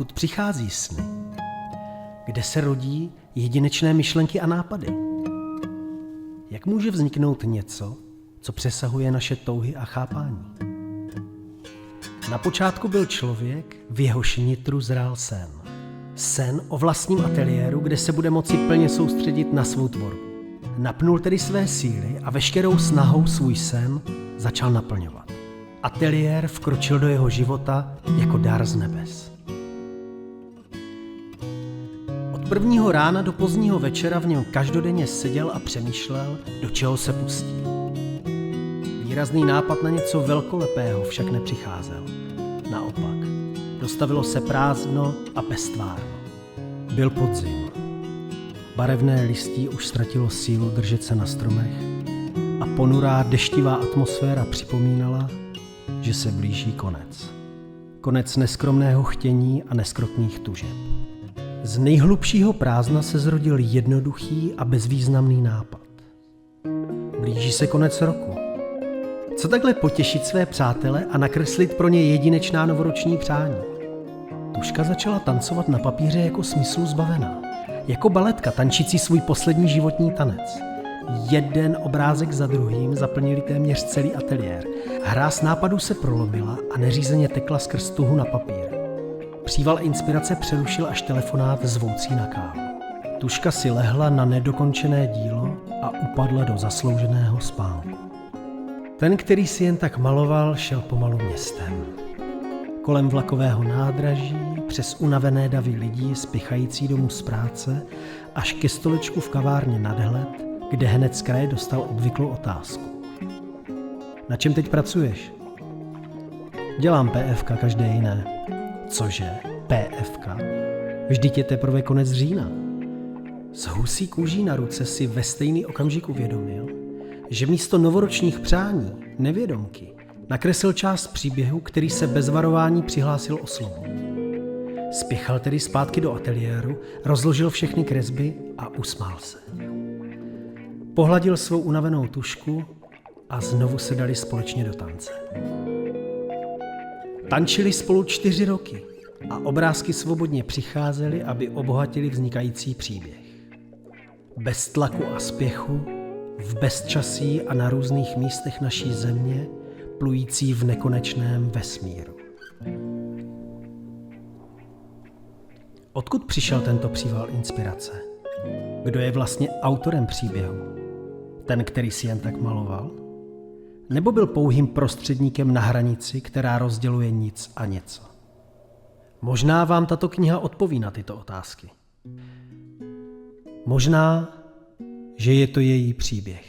Odkud přichází sny? Kde se rodí jedinečné myšlenky a nápady? Jak může vzniknout něco, co přesahuje naše touhy a chápání? Na počátku byl člověk, v jehož nitru zrál sen. Sen o vlastním ateliéru, kde se bude moci plně soustředit na svou tvorbu. Napnul tedy své síly a veškerou snahou svůj sen začal naplňovat. Ateliér vkročil do jeho života jako dar z nebes. Od prvního rána do pozdního večera v něm každodenně seděl a přemýšlel, do čeho se pustí. Výrazný nápad na něco velkolepého však nepřicházel. Naopak, dostavilo se prázdno a pestvárno. Byl podzim. Barevné listí už ztratilo sílu držet se na stromech a ponurá deštivá atmosféra připomínala, že se blíží konec. Konec neskromného chtění a neskrotných tužeb. Z nejhlubšího prázdna se zrodil jednoduchý a bezvýznamný nápad. Blíží se konec roku. Co takhle potěšit své přátele a nakreslit pro ně jedinečná novoroční přání? Tužka začala tancovat na papíře jako smyslů zbavená. Jako baletka tančící svůj poslední životní tanec. Jeden obrázek za druhým zaplnili téměř celý ateliér. Hráz nápadů se prolomila a neřízeně tekla skrz tuhu na papír. Příval inspirace přerušil až telefonát zvoucí na kávu. Tužka si lehla na nedokončené dílo a upadla do zaslouženého spánku. Ten, který si jen tak maloval, šel pomalu městem. Kolem vlakového nádraží, přes unavené davy lidí spěchající domů z práce, až ke stolečku v kavárně Nadhled, kde hned z kraje dostal obvyklou otázku. Na čem teď pracuješ? Dělám PFK, každé jiné. Cože? PFK? Vždyť je teprve konec října. S husí kůží na ruce si ve stejný okamžik uvědomil, že místo novoročních přání, nevědomky, nakreslil část příběhu, který se bez varování přihlásil o slovo. Spěchal tedy zpátky do ateliéru, rozložil všechny kresby a usmál se. Pohladil svou unavenou tužku a znovu se dali společně do tance. Tančili spolu 4 roky a obrázky svobodně přicházely, aby obohatili vznikající příběh. Bez tlaku a spěchu, v bezčasí a na různých místech naší země, plující v nekonečném vesmíru. Odkud přišel tento příval inspirace? Kdo je vlastně autorem příběhu? Ten, který si jen tak maloval? Nebo byl pouhým prostředníkem na hranici, která rozděluje nic a něco? Možná vám tato kniha odpoví na tyto otázky. Možná, že je to její příběh.